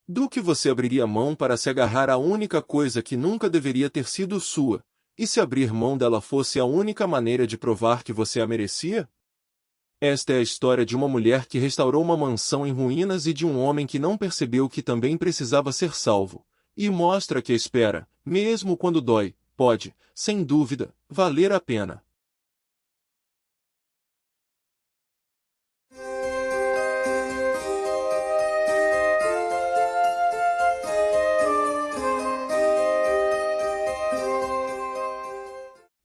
Do que você abriria mão para se agarrar à única coisa que nunca deveria ter sido sua? E se abrir mão dela fosse a única maneira de provar que você a merecia? Esta é a história de uma mulher que restaurou uma mansão em ruínas e de um homem que não percebeu que também precisava ser salvo. E mostra que a espera, mesmo quando dói, pode, sem dúvida, valer a pena.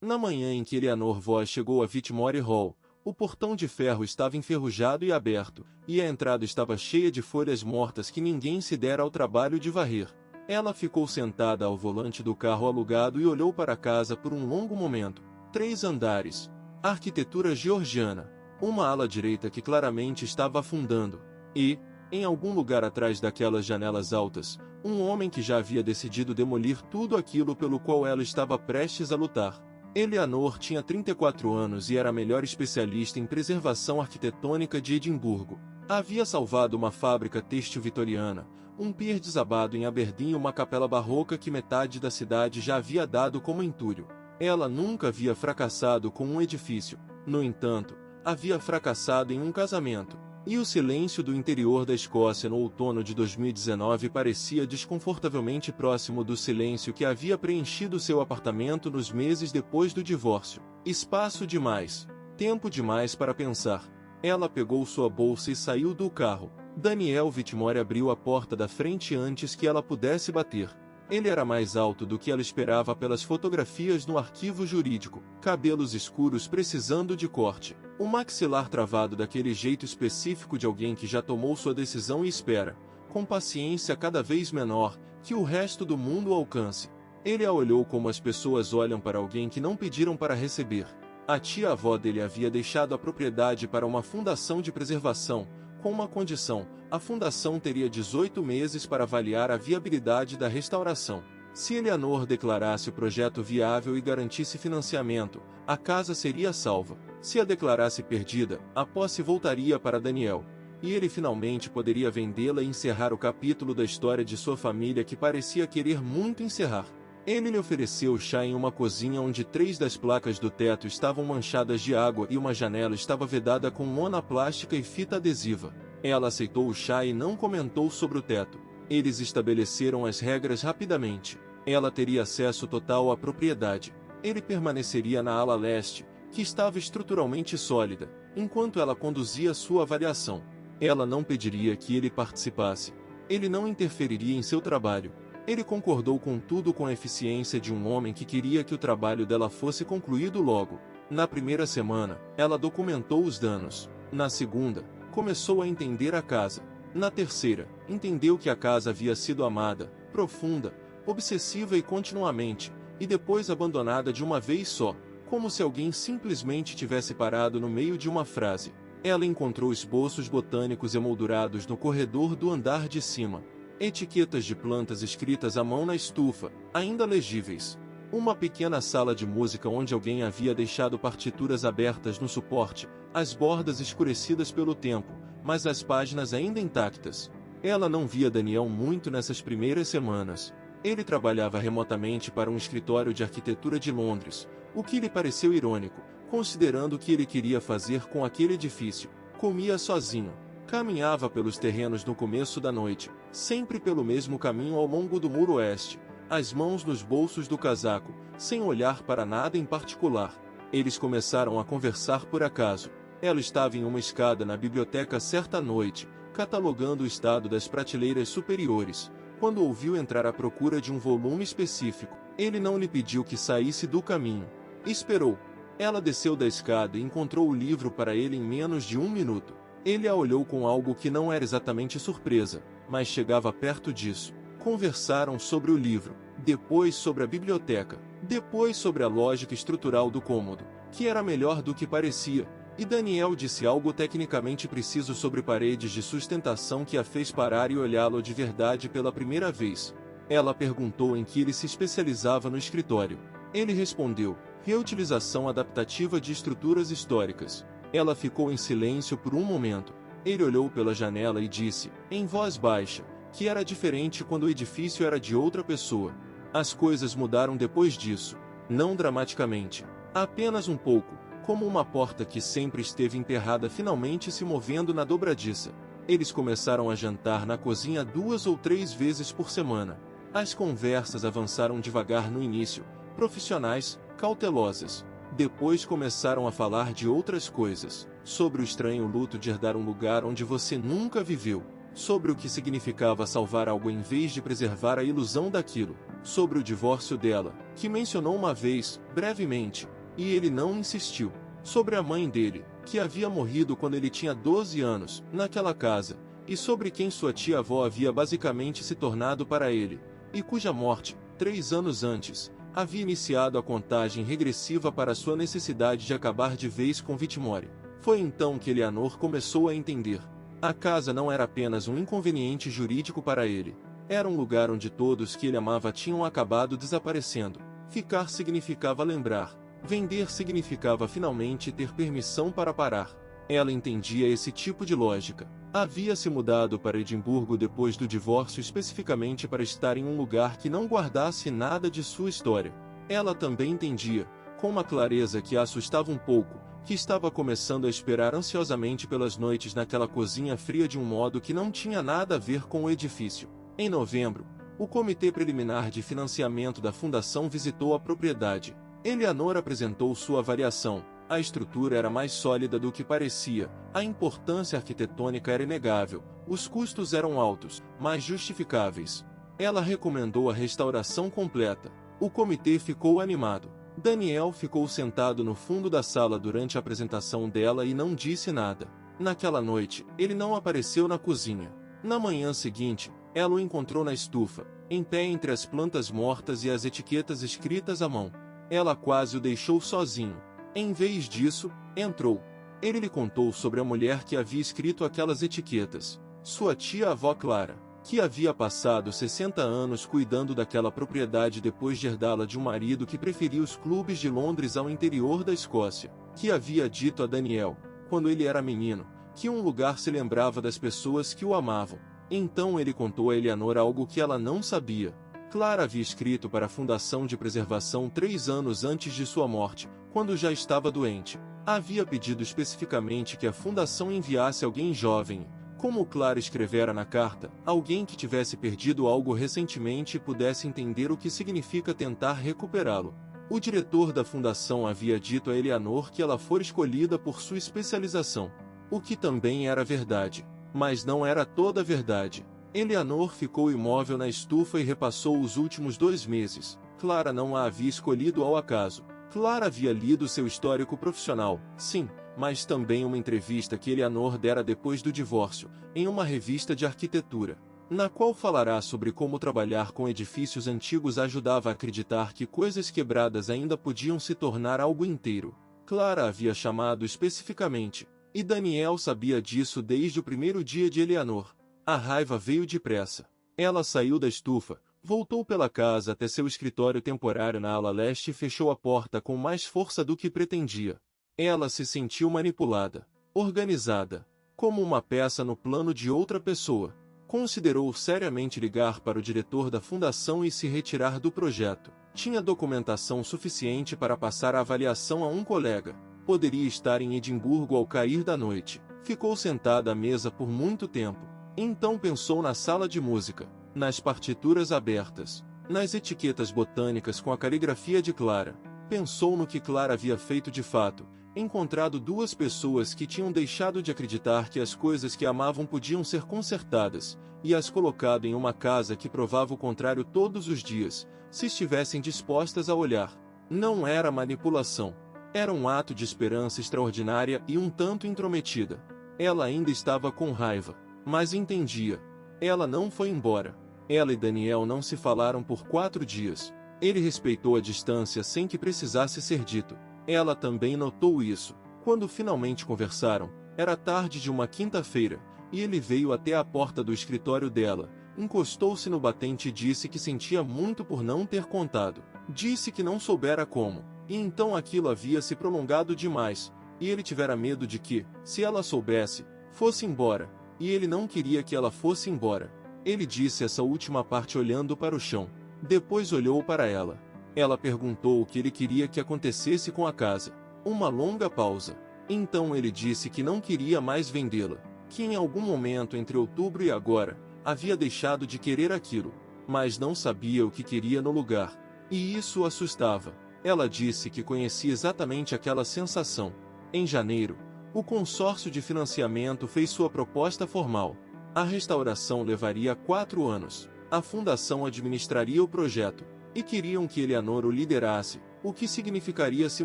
Na manhã em que Eleanor Voss chegou a Whitmore Hall, o portão de ferro estava enferrujado e aberto, e a entrada estava cheia de folhas mortas que ninguém se dera ao trabalho de varrer. Ela ficou sentada ao volante do carro alugado e olhou para a casa por um longo momento. 3 andares. Arquitetura georgiana. Uma ala direita que claramente estava afundando. E, em algum lugar atrás daquelas janelas altas, um homem que já havia decidido demolir tudo aquilo pelo qual ela estava prestes a lutar. Eleanor tinha 34 anos e era a melhor especialista em preservação arquitetônica de Edimburgo. Havia salvado uma fábrica têxtil vitoriana, um pier desabado em Aberdeen e uma capela barroca que metade da cidade já havia dado como entulho. Ela nunca havia fracassado com um edifício. No entanto, havia fracassado em um casamento. E o silêncio do interior da Escócia no outono de 2019 parecia desconfortavelmente próximo do silêncio que havia preenchido seu apartamento nos meses depois do divórcio. Espaço demais. Tempo demais para pensar. Ela pegou sua bolsa e saiu do carro. Daniel Whitmore abriu a porta da frente antes que ela pudesse bater. Ele era mais alto do que ela esperava pelas fotografias no arquivo jurídico, cabelos escuros precisando de corte, o maxilar travado daquele jeito específico de alguém que já tomou sua decisão e espera, com paciência cada vez menor, que o resto do mundo alcance. Ele a olhou como as pessoas olham para alguém que não pediram para receber. A tia-avó dele havia deixado a propriedade para uma fundação de preservação, com uma condição: a fundação teria 18 meses para avaliar a viabilidade da restauração. Se Eleanor declarasse o projeto viável e garantisse financiamento, a casa seria salva. Se a declarasse perdida, a posse voltaria para Daniel. E ele finalmente poderia vendê-la e encerrar o capítulo da história de sua família que parecia querer muito encerrar. Ele lhe ofereceu chá em uma cozinha onde 3 das placas do teto estavam manchadas de água e uma janela estava vedada com lona plástica e fita adesiva. Ela aceitou o chá e não comentou sobre o teto. Eles estabeleceram as regras rapidamente. Ela teria acesso total à propriedade. Ele permaneceria na ala leste, que estava estruturalmente sólida, enquanto ela conduzia sua avaliação. Ela não pediria que ele participasse. Ele não interferiria em seu trabalho. Ele concordou com tudo com a eficiência de um homem que queria que o trabalho dela fosse concluído logo. Na primeira semana, ela documentou os danos. Na segunda, começou a entender a casa. Na terceira, entendeu que a casa havia sido amada, profunda, obsessiva e continuamente, e depois abandonada de uma vez só, como se alguém simplesmente tivesse parado no meio de uma frase. Ela encontrou esboços botânicos emoldurados no corredor do andar de cima. Etiquetas de plantas escritas à mão na estufa, ainda legíveis. Uma pequena sala de música onde alguém havia deixado partituras abertas no suporte, as bordas escurecidas pelo tempo, mas as páginas ainda intactas. Ela não via Daniel muito nessas primeiras semanas. Ele trabalhava remotamente para um escritório de arquitetura de Londres, o que lhe pareceu irônico, considerando o que ele queria fazer com aquele edifício. Comia sozinho. Caminhava pelos terrenos no começo da noite, sempre pelo mesmo caminho ao longo do muro oeste, as mãos nos bolsos do casaco, sem olhar para nada em particular. Eles começaram a conversar por acaso. Ela estava em uma escada na biblioteca certa noite, catalogando o estado das prateleiras superiores, quando ouviu entrar à procura de um volume específico. Ele não lhe pediu que saísse do caminho. Esperou. Ela desceu da escada e encontrou o livro para ele em menos de 1 minuto. Ele a olhou com algo que não era exatamente surpresa, mas chegava perto disso. Conversaram sobre o livro, depois sobre a biblioteca, depois sobre a lógica estrutural do cômodo, que era melhor do que parecia, e Daniel disse algo tecnicamente preciso sobre paredes de sustentação que a fez parar e olhá-lo de verdade pela primeira vez. Ela perguntou em que ele se especializava no escritório. Ele respondeu: reutilização adaptativa de estruturas históricas. Ela ficou em silêncio por um momento. Ele olhou pela janela e disse, em voz baixa, que era diferente quando o edifício era de outra pessoa. As coisas mudaram depois disso, não dramaticamente, apenas um pouco, como uma porta que sempre esteve emperrada finalmente se movendo na dobradiça. Eles começaram a jantar na cozinha 2 ou 3 vezes por semana. As conversas avançaram devagar no início, profissionais, cautelosas. Depois começaram a falar de outras coisas, sobre o estranho luto de herdar um lugar onde você nunca viveu, sobre o que significava salvar algo em vez de preservar a ilusão daquilo, sobre o divórcio dela, que mencionou uma vez, brevemente, e ele não insistiu, sobre a mãe dele, que havia morrido quando ele tinha 12 anos, naquela casa, e sobre quem sua tia-avó havia basicamente se tornado para ele, e cuja morte, 3 anos antes, havia iniciado a contagem regressiva para sua necessidade de acabar de vez com Whitmore. Foi então que Eleanor começou a entender. A casa não era apenas um inconveniente jurídico para ele. Era um lugar onde todos que ele amava tinham acabado desaparecendo. Ficar significava lembrar. Vender significava finalmente ter permissão para parar. Ela entendia esse tipo de lógica. Havia se mudado para Edimburgo depois do divórcio especificamente para estar em um lugar que não guardasse nada de sua história. Ela também entendia, com uma clareza que a assustava um pouco, que estava começando a esperar ansiosamente pelas noites naquela cozinha fria de um modo que não tinha nada a ver com o edifício. Em novembro, o Comitê Preliminar de Financiamento da Fundação visitou a propriedade. Eleanor apresentou sua avaliação. A estrutura era mais sólida do que parecia, a importância arquitetônica era inegável, os custos eram altos, mas justificáveis. Ela recomendou a restauração completa. O comitê ficou animado. Daniel ficou sentado no fundo da sala durante a apresentação dela e não disse nada. Naquela noite, ele não apareceu na cozinha. Na manhã seguinte, ela o encontrou na estufa, em pé entre as plantas mortas e as etiquetas escritas à mão. Ela quase o deixou sozinho. Em vez disso, entrou. Ele lhe contou sobre a mulher que havia escrito aquelas etiquetas. Sua tia-avó Clara, que havia passado 60 anos cuidando daquela propriedade depois de herdá-la de um marido que preferia os clubes de Londres ao interior da Escócia, que havia dito a Daniel, quando ele era menino, que um lugar se lembrava das pessoas que o amavam. Então ele contou a Eleanor algo que ela não sabia. Clara havia escrito para a Fundação de Preservação 3 anos antes de sua morte, quando já estava doente. Havia pedido especificamente que a Fundação enviasse alguém jovem, como Clara escrevera na carta, alguém que tivesse perdido algo recentemente e pudesse entender o que significa tentar recuperá-lo. O diretor da Fundação havia dito a Eleanor que ela fora escolhida por sua especialização, o que também era verdade, mas não era toda a verdade. Eleanor ficou imóvel na estufa e repassou os últimos 2 meses. Clara não a havia escolhido ao acaso. Clara havia lido seu histórico profissional, sim, mas também uma entrevista que Eleanor dera depois do divórcio, em uma revista de arquitetura, na qual falará sobre como trabalhar com edifícios antigos ajudava a acreditar que coisas quebradas ainda podiam se tornar algo inteiro. Clara havia chamado especificamente, e Daniel sabia disso desde o primeiro dia de Eleanor. A raiva veio depressa. Ela saiu da estufa, voltou pela casa até seu escritório temporário na ala leste e fechou a porta com mais força do que pretendia. Ela se sentiu manipulada, organizada, como uma peça no plano de outra pessoa. Considerou seriamente ligar para o diretor da fundação e se retirar do projeto. Tinha documentação suficiente para passar a avaliação a um colega. Poderia estar em Edimburgo ao cair da noite. Ficou sentada à mesa por muito tempo. Então pensou na sala de música, nas partituras abertas, nas etiquetas botânicas com a caligrafia de Clara. Pensou no que Clara havia feito de fato, encontrado 2 pessoas que tinham deixado de acreditar que as coisas que amavam podiam ser consertadas, e as colocado em uma casa que provava o contrário todos os dias, se estivessem dispostas a olhar. Não era manipulação. Era um ato de esperança extraordinária e um tanto intrometida. Ela ainda estava com raiva, mas entendia. Ela não foi embora. Ela e Daniel não se falaram por 4 dias. Ele respeitou a distância sem que precisasse ser dito. Ela também notou isso. Quando finalmente conversaram, era tarde de uma quinta-feira, e ele veio até a porta do escritório dela, encostou-se no batente e disse que sentia muito por não ter contado. Disse que não soubera como, e então aquilo havia se prolongado demais, e ele tivera medo de que, se ela soubesse, fosse embora, e ele não queria que ela fosse embora. Ele disse essa última parte olhando para o chão. Depois olhou para ela. Ela perguntou o que ele queria que acontecesse com a casa. Uma longa pausa. Então ele disse que não queria mais vendê-la, que em algum momento entre outubro e agora, havia deixado de querer aquilo, mas não sabia o que queria no lugar. E isso o assustava. Ela disse que conhecia exatamente aquela sensação. Em janeiro, o consórcio de financiamento fez sua proposta formal. A restauração levaria 4 anos. A fundação administraria o projeto, e queriam que Eleanor o liderasse, o que significaria se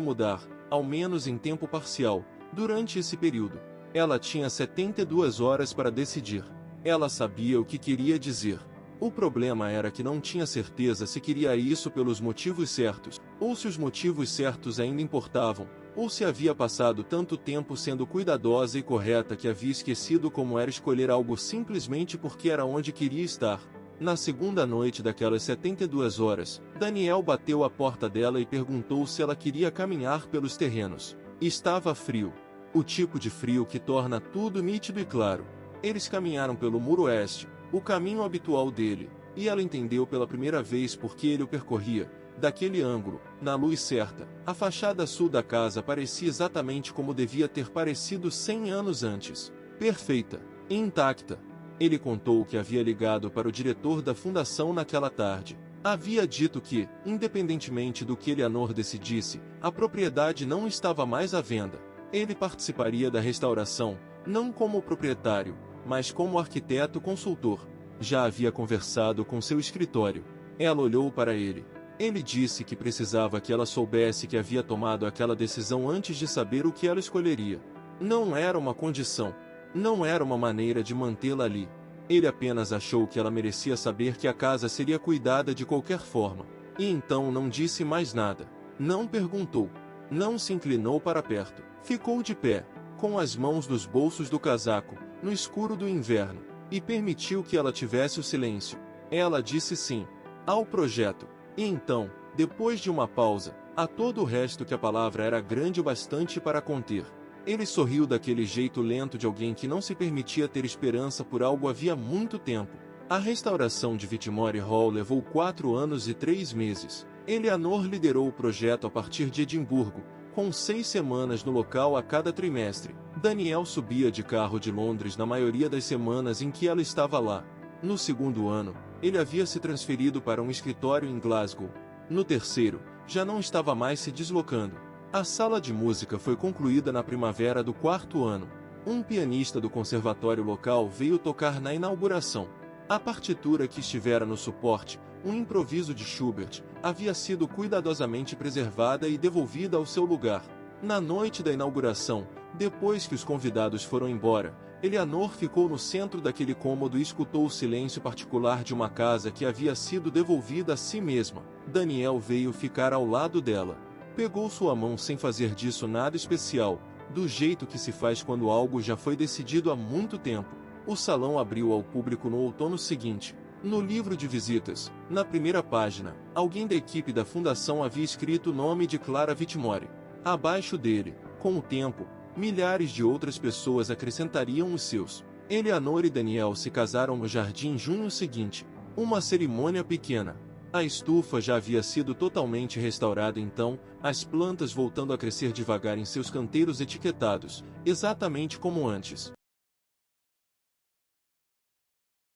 mudar, ao menos em tempo parcial, durante esse período. Ela tinha 72 horas para decidir. Ela sabia o que queria dizer. O problema era que não tinha certeza se queria isso pelos motivos certos, ou se os motivos certos ainda importavam, ou se havia passado tanto tempo sendo cuidadosa e correta que havia esquecido como era escolher algo simplesmente porque era onde queria estar. Na segunda noite daquelas 72 horas, Daniel bateu à porta dela e perguntou se ela queria caminhar pelos terrenos. Estava frio. O tipo de frio que torna tudo nítido e claro. Eles caminharam pelo muro oeste, o caminho habitual dele, e ela entendeu pela primeira vez por que ele o percorria. Daquele ângulo, na luz certa, a fachada sul da casa parecia exatamente como devia ter parecido 100 anos antes. Perfeita, intacta. Ele contou que havia ligado para o diretor da fundação naquela tarde. Havia dito que, independentemente do que Eleanor decidisse, a propriedade não estava mais à venda. Ele participaria da restauração, não como proprietário, mas como arquiteto consultor. Já havia conversado com seu escritório. Ela olhou para ele. Ele disse que precisava que ela soubesse que havia tomado aquela decisão antes de saber o que ela escolheria. Não era uma condição. Não era uma maneira de mantê-la ali. Ele apenas achou que ela merecia saber que a casa seria cuidada de qualquer forma. E então não disse mais nada. Não perguntou. Não se inclinou para perto. Ficou de pé, com as mãos nos bolsos do casaco, no escuro do inverno, e permitiu que ela tivesse o silêncio. Ela disse sim ao projeto. E então, depois de uma pausa, a todo o resto que a palavra era grande o bastante para conter. Ele sorriu daquele jeito lento de alguém que não se permitia ter esperança por algo havia muito tempo. A restauração de Whitmore Hall levou 4 anos e 3 meses. Eleanor liderou o projeto a partir de Edimburgo, com 6 semanas no local a cada trimestre. Daniel subia de carro de Londres na maioria das semanas em que ela estava lá. No segundo ano, ele havia se transferido para um escritório em Glasgow. No terceiro, já não estava mais se deslocando. A sala de música foi concluída na primavera do 4º ano. Um pianista do conservatório local veio tocar na inauguração. A partitura que estivera no suporte, um improviso de Schubert, havia sido cuidadosamente preservada e devolvida ao seu lugar. Na noite da inauguração, depois que os convidados foram embora, Eleanor ficou no centro daquele cômodo e escutou o silêncio particular de uma casa que havia sido devolvida a si mesma. Daniel veio ficar ao lado dela. Pegou sua mão sem fazer disso nada especial, do jeito que se faz quando algo já foi decidido há muito tempo. O salão abriu ao público no outono seguinte. No livro de visitas, na primeira página, alguém da equipe da fundação havia escrito o nome de Clara Whitmore. Abaixo dele, com o tempo, milhares de outras pessoas acrescentariam os seus. Eleanor e Daniel se casaram no jardim em junho seguinte. Uma cerimônia pequena. A estufa já havia sido totalmente restaurada então, as plantas voltando a crescer devagar em seus canteiros etiquetados, exatamente como antes.